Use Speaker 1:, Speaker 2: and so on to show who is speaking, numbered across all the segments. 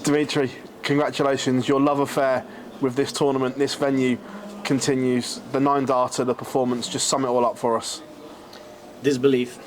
Speaker 1: Dimitri, congratulations. Your love affair with this tournament, this venue, continues. The 9 darter, the performance, just sum it all up for us.
Speaker 2: Disbelief.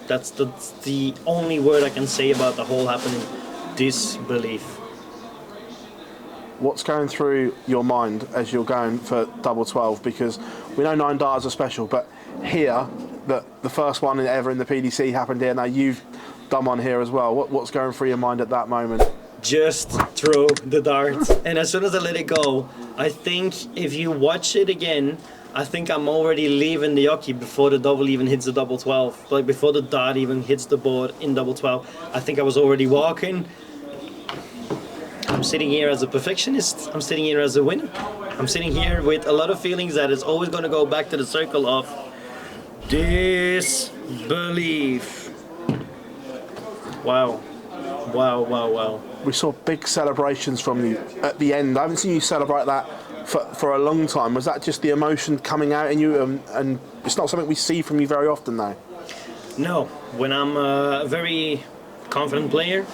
Speaker 2: That's the only word I can say about the whole happening. Disbelief.
Speaker 1: What's going through your mind as you're going for double 12? Because we know 9 darters are special, but here, the first one ever in the PDC happened here. Now you've done one here as well. What's going through your mind at that moment?
Speaker 2: Just throw the dart. And as soon as I let it go, I think if you watch it again, I think I'm already leaving the hockey before the double even hits the double 12. Like before the dart even hits the board in double 12. I think I was already walking. I'm sitting here as a perfectionist. I'm sitting here as a winner. I'm sitting here with a lot of feelings that it's always going to go back to the circle of disbelief. Wow. Wow, wow, wow.
Speaker 1: We saw big celebrations from you at the end. I haven't seen you celebrate that for a long time. Was that just the emotion coming out in you, and it's not something we see from you very often now?
Speaker 2: No. When I'm a very confident player,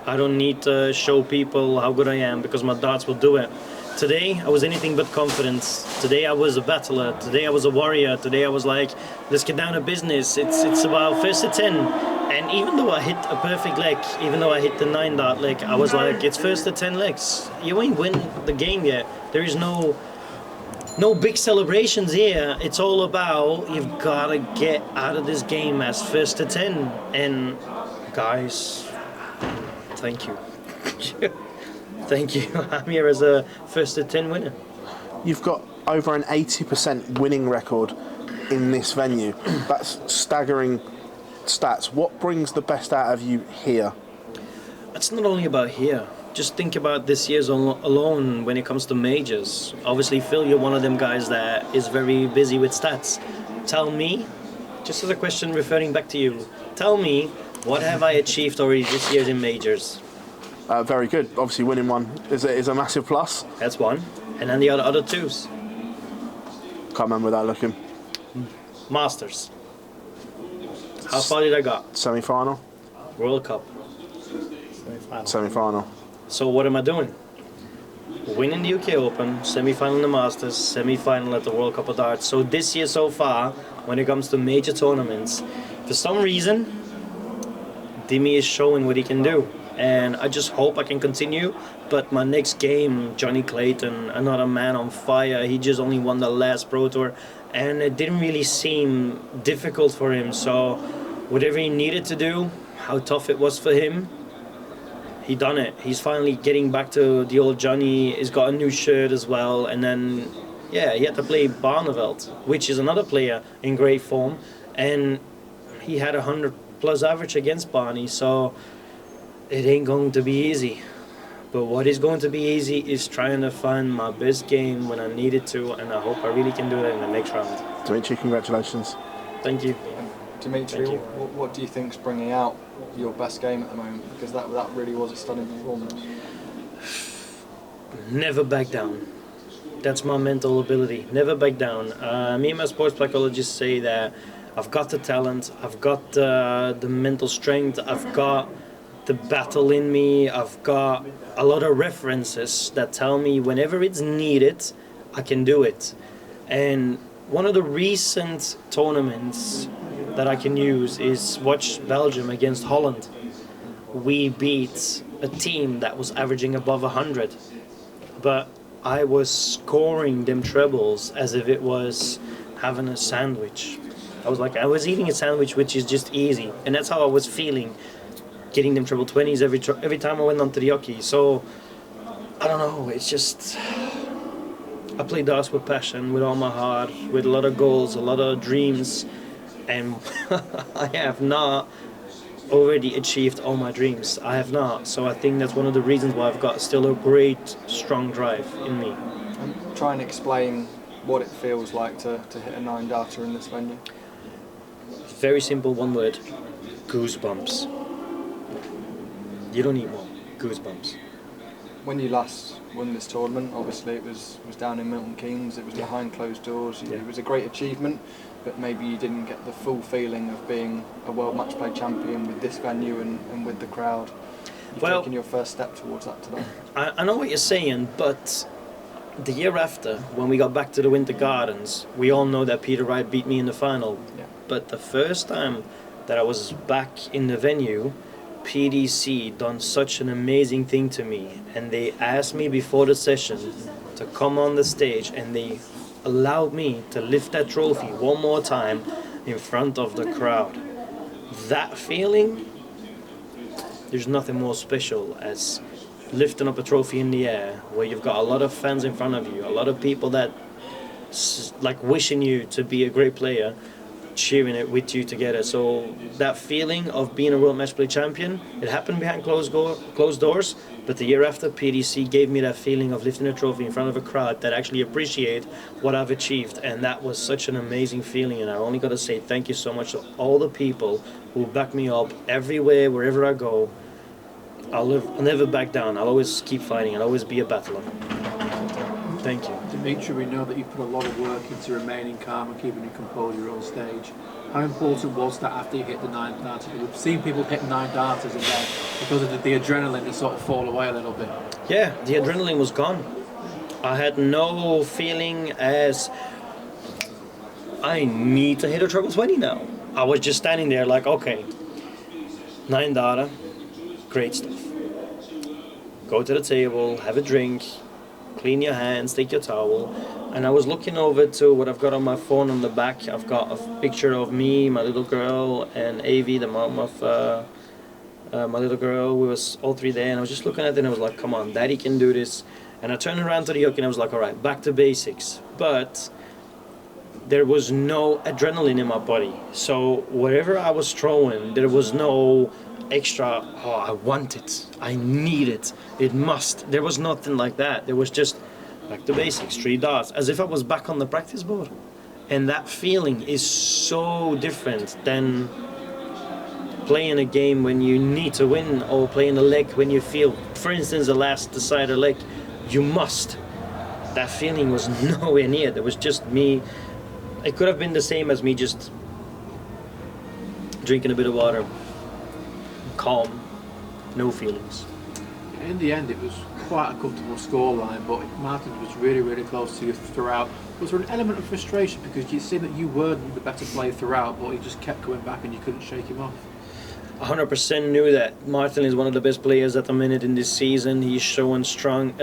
Speaker 2: I don't need to show people how good I am because my darts will do it. Today, I was anything but confident. Today, I was a battler. Today, I was a warrior. Today, I was like, let's get down to business. It's about first to 10. And even though I hit a perfect leg, even though I hit the 9 dart leg, I was like, it's first to 10 legs. You ain't win the game yet. There is no big celebrations here. It's all about you've got to get out of this game as first to 10. And guys, thank you. Thank you. I'm here as a first to 10 winner.
Speaker 1: You've got over an 80% winning record in this venue. That's staggering stats. What brings the best out of you here?
Speaker 2: It's not only about here. Just think about this year's alone when it comes to majors. Obviously, Phil, you're one of them guys that is very busy with stats. Tell me, just as a question referring back to you, tell me, what have I achieved already this year in majors?
Speaker 1: Very good. Obviously, winning one is a massive plus.
Speaker 2: That's one. And then the other twos.
Speaker 1: Can't remember without looking.
Speaker 2: Masters. How far did I got?
Speaker 1: Semi-final?
Speaker 2: World Cup.
Speaker 1: Semi-final.
Speaker 2: So what am I doing? Winning the UK Open, semi-final in the Masters, semi-final at the World Cup of Darts. So this year so far, when it comes to major tournaments, for some reason, Dimi is showing what he can do. And I just hope I can continue. But my next game, Johnny Clayton, another man on fire, he just only won the last Pro Tour. And it didn't really seem difficult for him. So whatever he needed to do, how tough it was for him, he done it. He's finally getting back to the old Johnny. He's got a new shirt as well. And then, yeah, he had to play Barneveld, which is another player in great form. And he had 100+ average against Barney. So it ain't going to be easy. But what is going to be easy is trying to find my best game when I need it to, and I hope I really can do that in the next round.
Speaker 1: Dimitri, congratulations.
Speaker 2: Thank you.
Speaker 3: Dimitri, what do you think's bringing out your best game at the moment? Because that really was a stunning performance.
Speaker 2: Never back down. That's my mental ability. Never back down. Me and my sports psychologists say that I've got the talent, I've got the mental strength, I've got the battle in me, I've got a lot of references that tell me whenever it's needed, I can do it. And one of the recent tournaments that I can use is watch Belgium against Holland. We beat a team that was averaging above 100, but I was scoring them trebles as if it was having a sandwich. I was eating a sandwich, which is just easy, and that's how I was feeling, getting them treble 20s every time I went onto the hockey. So I don't know, it's just I play darts with passion, with all my heart, with a lot of goals, a lot of dreams, and I have not already achieved all my dreams. I have not. So I think that's one of the reasons why I've got still a great, strong drive in me.
Speaker 3: And try and explain what it feels like to hit a 9 darter in this venue.
Speaker 2: Very simple, one word: goosebumps. You don't need more. Goosebumps.
Speaker 3: When you last won this tournament, obviously it was down in Milton Keynes, it was behind closed doors, it was a great achievement, but maybe you didn't get the full feeling of being a world match play champion with this venue and with the crowd. You've
Speaker 2: Well,
Speaker 3: taken your first step towards that today.
Speaker 2: I know what you're saying, but the year after, when we got back to the Winter Gardens, we all know that Peter Wright beat me in the final.
Speaker 3: Yeah.
Speaker 2: But the first time that I was back in the venue, PDC done such an amazing thing to me, and they asked me before the session to come on the stage, and they allowed me to lift that trophy one more time in front of the crowd. That feeling, there's nothing more special as lifting up a trophy in the air where you've got a lot of fans in front of you, a lot of people that like wishing you to be a great player, cheering it with you together. So that feeling of being a World Match Play champion, it happened behind closed doors, but the year after, PDC gave me that feeling of lifting a trophy in front of a crowd that actually appreciate what I've achieved, and that was such an amazing feeling. And I only got to say thank you so much to all the people who back me up everywhere, wherever I go. I'll never back down. I'll always keep fighting. I'll always be a battler. Thank you.
Speaker 4: Dimitri, we know that you put a lot of work into remaining calm and keeping your composure on stage. How important was that after you hit the 9 darters? We've seen people hit 9 darters and then, because of the adrenaline, they sort of fall away a little bit.
Speaker 2: Yeah, the adrenaline was gone. I had no feeling as I need to hit a treble 20 now. I was just standing there like, okay, 9 darter, great stuff. Go to the table, have a drink, clean your hands, take your towel. And I was looking over to what I've got on my phone on the back. I've got a picture of me, my little girl, and Avi, the mom of my little girl. We was all three there, and I was just looking at it, and I was like, come on, Daddy can do this. And I turned around to the hook, and I was like, all right, back to basics. But there was no adrenaline in my body. So wherever I was throwing, there was no extra, oh, I want it, I need it, it must. There was nothing like that. There was just back to basics, 3 darts, as if I was back on the practice board. And that feeling is so different than playing a game when you need to win, or playing a leg when you feel, for instance, the last decider leg, you must. That feeling was nowhere near. There was just me. It could have been the same as me just drinking a bit of water, calm, no feelings.
Speaker 4: In the end, it was quite a comfortable scoreline, but Martin was really, really close to you throughout. Was there an element of frustration because you seemed that you were the better player throughout, but he just kept coming back and you couldn't shake him off?
Speaker 2: 100% knew that Martin is one of the best players at the minute in this season. He's showing strength,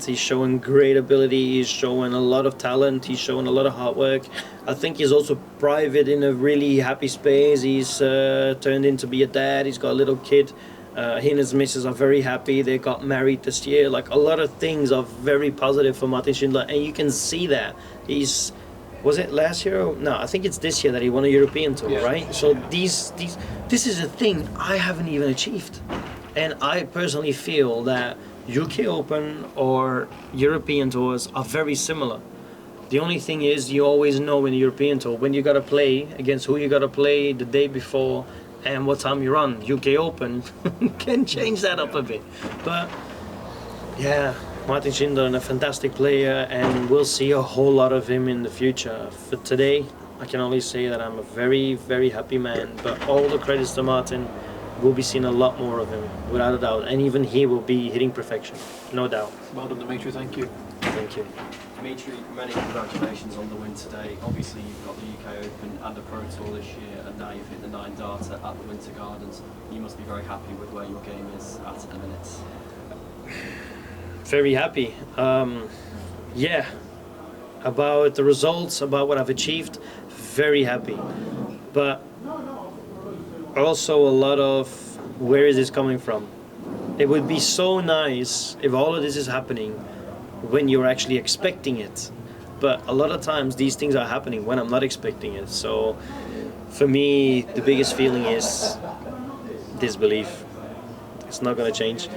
Speaker 2: he's showing great ability, he's showing a lot of talent, he's showing a lot of hard work. I think he's also private in a really happy space. He's turned into be a dad, he's got a little kid. He and his missus are very happy. They got married this year. Like, a lot of things are very positive for Martin Schindler, and you can see that. Was it last year? No, I think it's this year that he won a European Tour,
Speaker 4: yeah,
Speaker 2: right? So this is a thing I haven't even achieved, and I personally feel that UK Open or European Tours are very similar. The only thing is, you always know in the European Tour when you gotta play against who you gotta play the day before and what time you're on. UK Open can change that up a bit, but yeah. Martin Schindler, a fantastic player, and we'll see a whole lot of him in the future. For today, I can only say that I'm a very, very happy man, but all the credits to Martin. We'll be seeing a lot more of him, without a doubt, and even he will be hitting perfection, no doubt.
Speaker 4: Well done, Dimitri, thank you.
Speaker 2: Thank you.
Speaker 5: Dimitri, many congratulations on the win today. Obviously, you've got the UK Open and the Pro Tour this year, and now you've hit the 9 darter at the Winter Gardens. You must be very happy with where your game is at the minute.
Speaker 2: Very happy. Yeah, about the results, about what I've achieved, very happy. But also a lot of where is this coming from? It would be so nice if all of this is happening when you're actually expecting it. But a lot of times these things are happening when I'm not expecting it. So for me, the biggest feeling is disbelief. It's not going to change.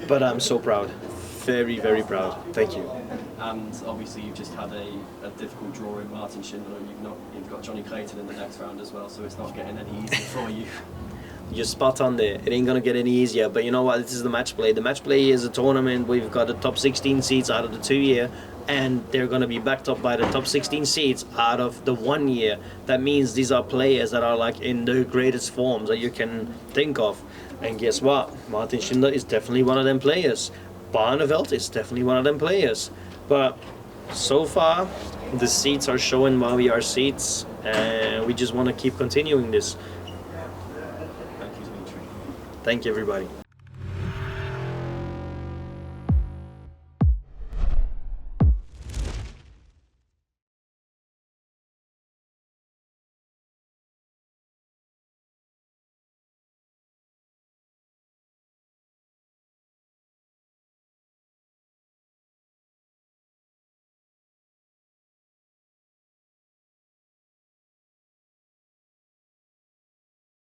Speaker 2: But I'm so proud. Very, very proud. Thank you.
Speaker 5: And obviously you've just had a difficult draw in Martin Schindler, and you've got Johnny Clayton in the next round as well, so it's not getting any easier for you.
Speaker 2: You're spot on there. It ain't gonna get any easier. But you know what? This is the match play. The match play is a tournament. We've got the top 16 seeds out of the 2 year, and they're gonna be backed up by the top 16 seeds out of the 1 year. That means these are players that are like in the greatest forms that you can think of. And guess what? Martin Schindler is definitely one of them players. Barneveld is definitely one of them players. But so far, the seats are showing why we are seats, and we just want to keep continuing this.
Speaker 5: Thank you, Dimitri.
Speaker 2: Thank you, everybody.